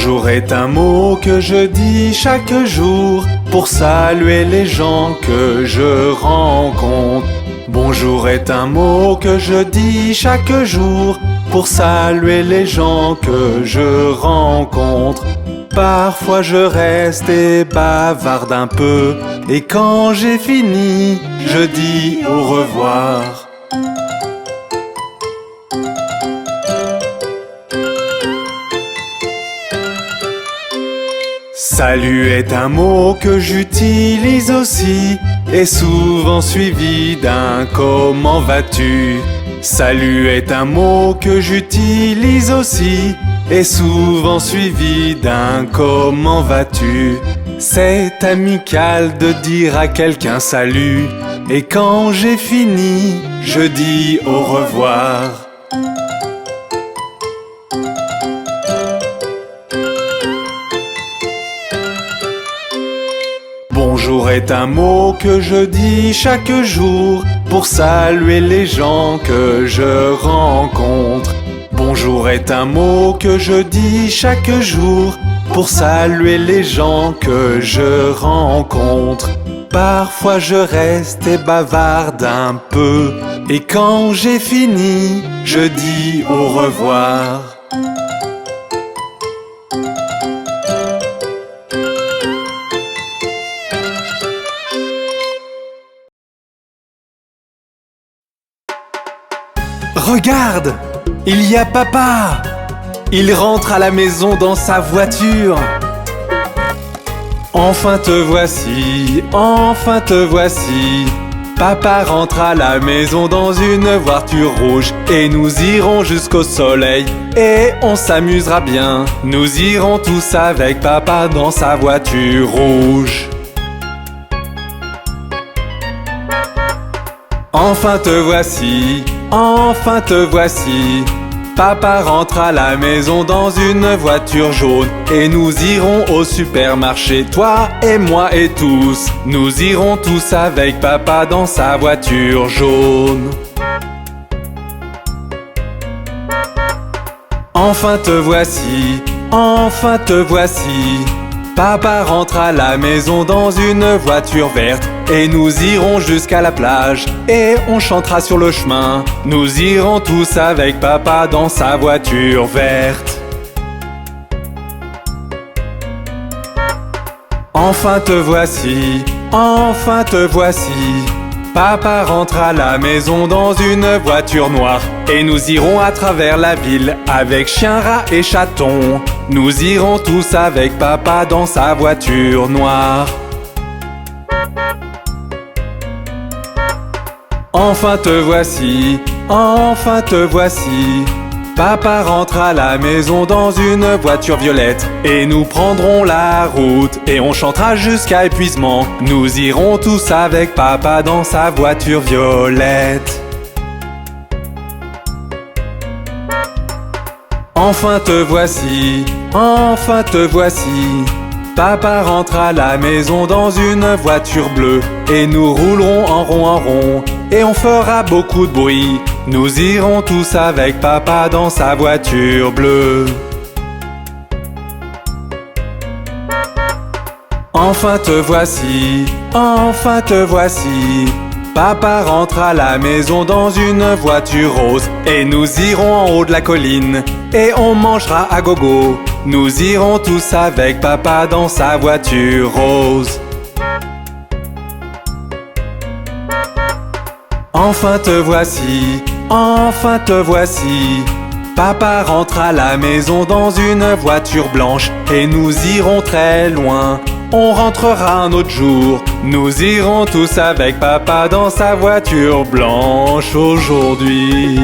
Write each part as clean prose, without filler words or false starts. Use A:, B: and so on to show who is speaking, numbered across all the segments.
A: Bonjour est un mot que je dis chaque jour pour saluer les gens que je rencontre. Bonjour est un mot que je dis chaque jour pour saluer les gens que je rencontre. Parfois je reste et bavarde un peu, et quand j'ai fini, je dis au revoir. Salut est un mot que j'utilise aussi, et souvent suivi d'un comment vas-tu. Salut est un mot que j'utilise aussi, et souvent suivi d'un comment vas-tu. C'est amical de dire à quelqu'un salut, et quand j'ai fini, je dis au revoir. Bonjour est un mot que je dis chaque jour pour saluer les gens que je rencontre. Bonjour est un mot que je dis chaque jour pour saluer les gens que je rencontre. Parfois je reste et bavarde un peu, et quand j'ai fini, je dis au revoir. Regarde, il y a papa. Il rentre à la maison dans sa voiture. Enfin te voici, enfin te voici. Papa rentre à la maison dans une voiture rouge, et nous irons jusqu'au soleil et on s'amusera bien. Nous irons tous avec papa dans sa voiture rouge. Enfin te voici, enfin te voici. Papa rentre à la maison dans une voiture jaune, et nous irons au supermarché, toi et moi et tous. Nous irons tous avec papa dans sa voiture jaune. Enfin te voici, enfin te voici. Papa rentre à la maison dans une voiture verte, et nous irons jusqu'à la plage, et on chantera sur le chemin. Nous irons tous avec papa dans sa voiture verte. Enfin te voici, enfin te voici. Papa rentre à la maison dans une voiture noire, et nous irons à travers la ville avec chien, rat et chaton. Nous irons tous avec papa dans sa voiture noire. Enfin te voici, enfin te voici. Papa rentre à la maison dans une voiture violette, et nous prendrons la route et on chantera jusqu'à épuisement. Nous irons tous avec papa dans sa voiture violette. Enfin te voici, enfin te voici. Papa rentre à la maison dans une voiture bleue, et nous roulerons en rond, et on fera beaucoup de bruit. Nous irons tous avec papa dans sa voiture bleue. Enfin te voici, enfin te voici. Papa rentre à la maison dans une voiture rose, et nous irons en haut de la colline, et on mangera à gogo. Nous irons tous avec papa dans sa voiture rose. Enfin te voici, enfin te voici. Papa rentre à la maison dans une voiture blanche, et nous irons très loin. On rentrera un autre jour. Nous irons tous avec papa dans sa voiture blanche aujourd'hui.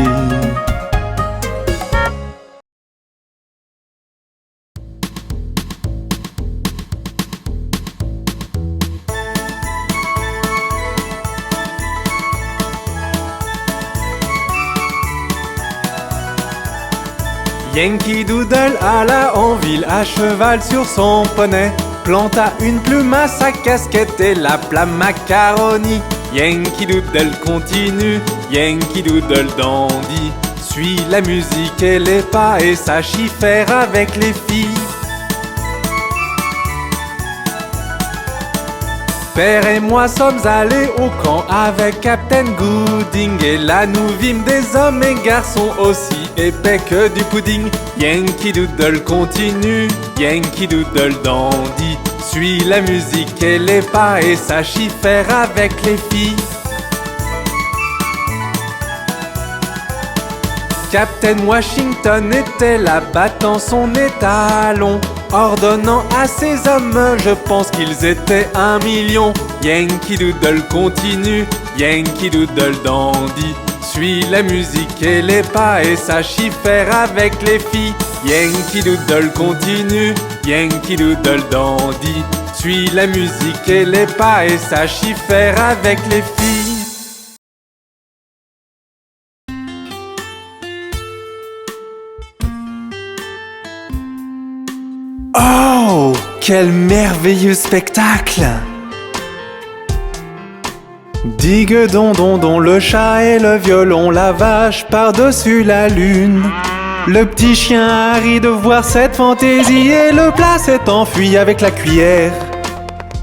A: Yankee Doodle alla en ville à cheval sur son poney, planta une plume à sa casquette et l'appela Macaroni. Yankee Doodle continue, Yankee Doodle dandy, suit la musique et les pas et sache y faire avec les filles. Père et moi sommes allés au camp avec Captain Gooding. Et là nous vîmes des hommes et garçons aussi épais que du pudding. Yankee Doodle continue, Yankee Doodle dandy. Suis la musique et les pas et sache y faire avec les filles. Captain Washington était là battant son étalon, ordonnant à ses hommes, je pense qu'ils étaient 1 million. Yankee Doodle continue, Yankee Doodle dandy. Suis la musique et les pas et sache y faire avec les filles. Yankee Doodle continue, Yankee Doodle dandy. Suis la musique et les pas et sache y faire avec les filles. Oh, quel merveilleux spectacle! Digue don don don, le chat et le violon, la vache par-dessus la lune. Le petit chien a ri de voir cette fantaisie et le plat s'est enfui avec la cuillère.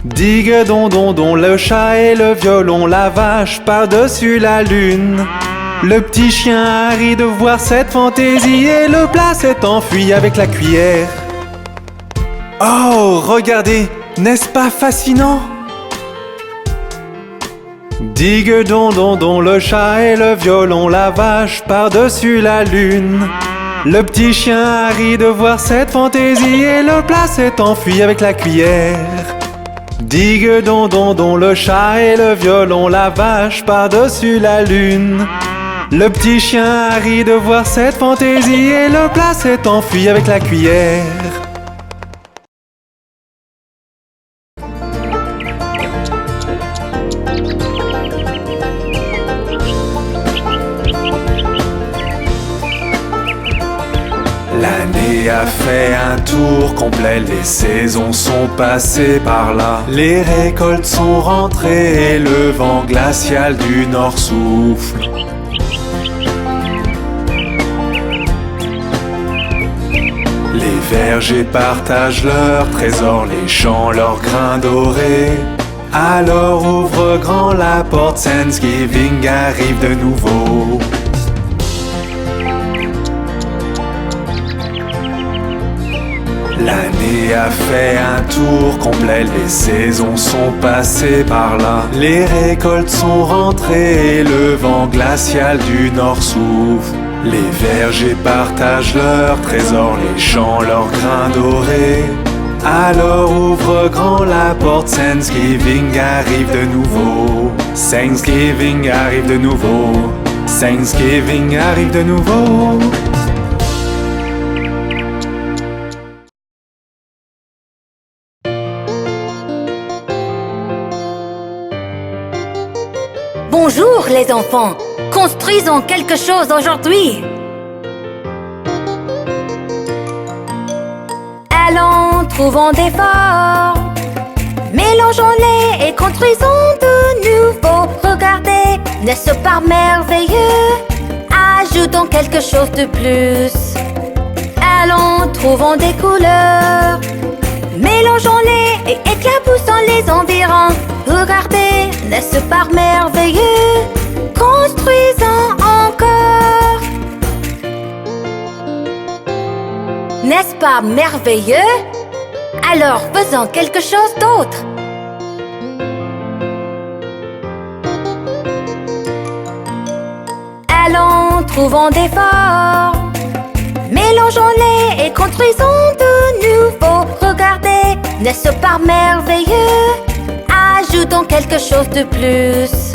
A: Digue don don don, le chat et le violon, la vache par-dessus la lune. Le petit chien a ri de voir cette fantaisie et le plat s'est enfui avec la cuillère. Oh, regardez, n'est-ce pas fascinant? Digue don don don, le chat et le violon, la vache par-dessus la lune. Le petit chien a ri de voir cette fantaisie et le plat s'est enfui avec la cuillère. Digue don don don, le chat et le violon, la vache par-dessus la lune. Le petit chien a ri de voir cette fantaisie et le plat s'est enfui avec la cuillère. L'année a fait un tour complet, les saisons sont passées par là. Les récoltes sont rentrées et le vent glacial du nord souffle. Les vergers partagent leurs trésors, les champs leurs grains dorés. Alors ouvre grand la porte, Thanksgiving arrive de nouveau. L'année a fait un tour complet, les saisons sont passées par là. Les récoltes sont rentrées et le vent glacial du nord souffle. Les vergers partagent leurs trésors, les champs leurs grains dorés. Alors ouvre grand la porte, Thanksgiving arrive de nouveau. Thanksgiving arrive de nouveau. Thanksgiving arrive de nouveau.
B: Bonjour les enfants, construisons quelque chose aujourd'hui. Allons, trouvons des formes, mélangeons-les et construisons de nouveau. Regardez, n'est-ce pas merveilleux? Ajoutons quelque chose de plus. Allons, trouvons des couleurs, mélangeons-les et éclaboussons les environs. Regardez, n'est-ce pas merveilleux? Construisons encore. N'est-ce pas merveilleux? Alors faisons quelque chose d'autre. Allons, trouvons des formes, mélangeons-les et construisons de nouveau. Regardez, n'est-ce pas merveilleux? Ajoutons quelque chose de plus.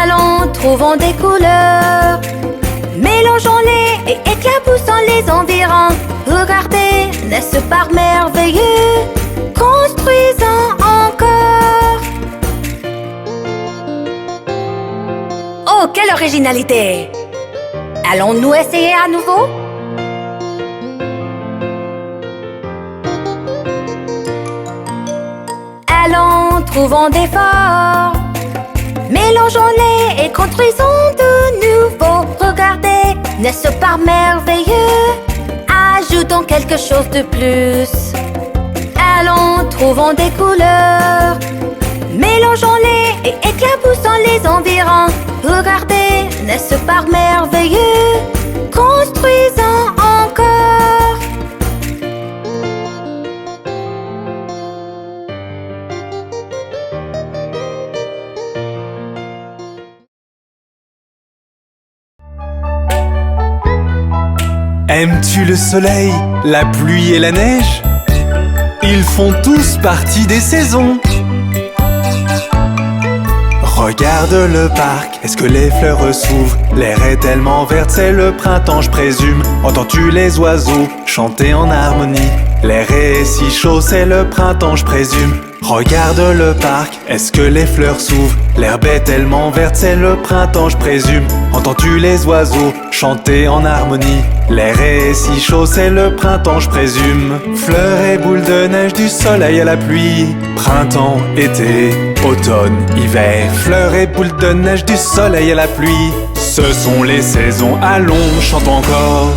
B: Allons, trouvons des couleurs, mélangeons-les et éclaboussons les environs. Regardez, n'est-ce pas merveilleux? Construisons encore. Oh, quelle originalité! Allons-nous essayer à nouveau? Allons, trouvons des formes, mélangeons-les et construisons de nouveau. Regardez, n'est-ce pas merveilleux? Ajoutons quelque chose de plus. Allons, trouvons des couleurs, Mélangeons-les et éclaboussons les environs. Regardez, n'est-ce pas merveilleux? Construisons encore.
A: Aimes-tu le soleil, la pluie et la neige? Ils font tous partie des saisons. Regarde le parc, est-ce que les fleurs s'ouvrent? L'air est tellement vert, c'est le printemps, je présume. Entends-tu les oiseaux chanter en harmonie? L'air est si chaud, c'est le printemps, je présume. Regarde le parc, est-ce que les fleurs s'ouvrent? L'herbe est tellement verte, c'est le printemps, je présume. Entends-tu les oiseaux chanter en harmonie? L'air est si chaud, c'est le printemps, je présume. Fleurs et boules de neige, du soleil à la pluie. Printemps, été, automne, hiver. Fleurs et boules de neige, du soleil à la pluie. Ce sont les saisons, allons, chante encore.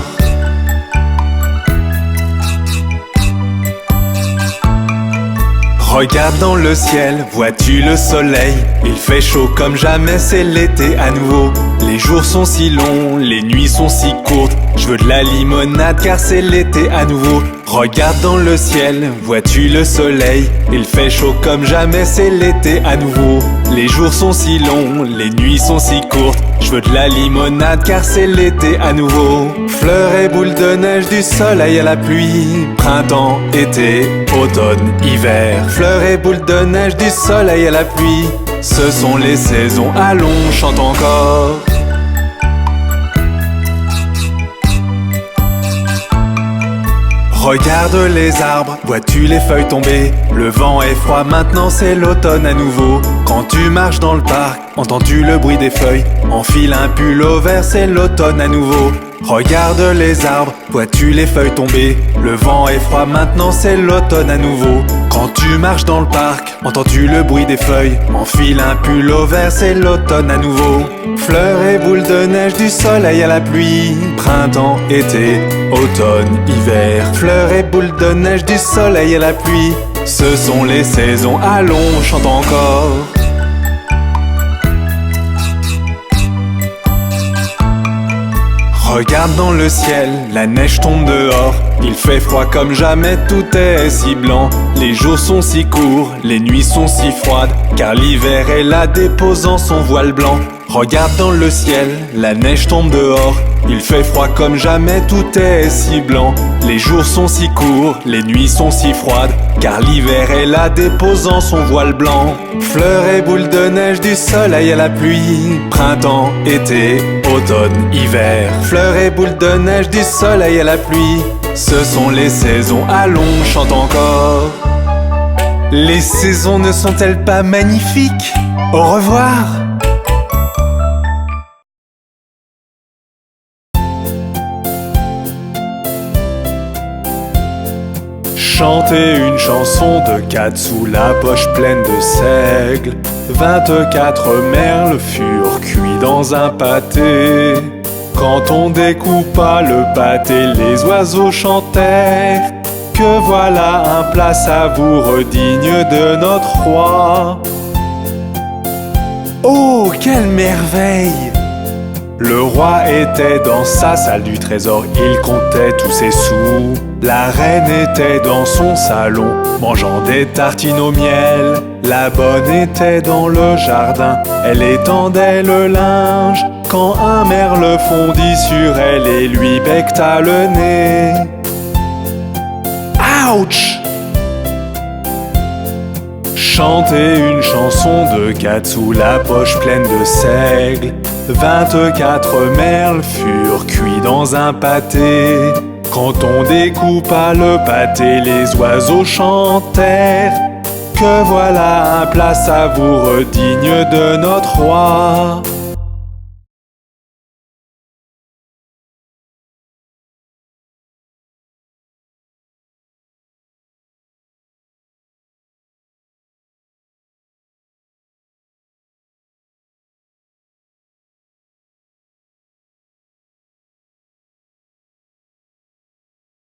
A: Regarde dans le ciel, vois-tu le soleil? Il fait chaud comme jamais, c'est l'été à nouveau. Les jours sont si longs, les nuits sont si courtes. Je veux de la limonade car c'est l'été à nouveau. Regarde dans le ciel, vois-tu le soleil? Il fait chaud comme jamais, c'est l'été à nouveau. Les jours sont si longs, les nuits sont si courtes. Je veux de la limonade car c'est l'été à nouveau. Fleurs et boules de neige, du soleil à la pluie. Printemps, été, automne, hiver. Fleurs et boules de neige, du soleil à la pluie. Ce sont les saisons, allons, chante encore. Regarde les arbres, vois-tu les feuilles tomber? Le vent est froid, maintenant c'est l'automne à nouveau. Quand tu marches dans le parc, entends-tu le bruit des feuilles? Enfile un pull au vert, c'est l'automne à nouveau. Regarde les arbres, vois-tu les feuilles tomber? Le vent est froid, maintenant c'est l'automne à nouveau. Quand tu marches dans le parc, entends-tu le bruit des feuilles? Enfile un pull au vert, c'est l'automne à nouveau. Fleurs et boules de neige, du soleil à la pluie. Printemps, été, automne, hiver. Fleurs et boules de neige, du soleil à la pluie. Ce sont les saisons, allons, chante encore. Regarde dans le ciel, la neige tombe dehors. Il fait froid comme jamais, tout est si blanc. Les jours sont si courts, les nuits sont si froides, car l'hiver est là déposant son voile blanc. Regarde dans le ciel, la neige tombe dehors. Il fait froid comme jamais, tout est si blanc. Les jours sont si courts, les nuits sont si froides, car l'hiver est là déposant son voile blanc. Fleurs et boules de neige, du soleil à la pluie. Printemps, été, automne, hiver. Fleurs et boules de neige, du soleil à la pluie. Ce sont les saisons, allons, chante encore. Les saisons ne sont-elles pas magnifiques? Au revoir! Chanter une chanson de 4 sous la poche pleine de seigle. 24 merles furent cuits dans un pâté. Quand on découpa le pâté, les oiseaux chantèrent que voilà un plat savoureux digne de notre roi. Oh, quelle merveille! Le roi était dans sa salle du trésor, il comptait tous ses sous. La reine était dans son salon, mangeant des tartines au miel. La bonne était dans le jardin, elle étendait le linge, quand un merle fondit sur elle et lui becqueta le nez. Ouch! Chanter une chanson de 4 sous la poche pleine de seigle. 24 merles furent cuits dans un pâté. Quand on découpa le pâté, les oiseaux chantèrent que voilà un plat savoureux digne de notre roi.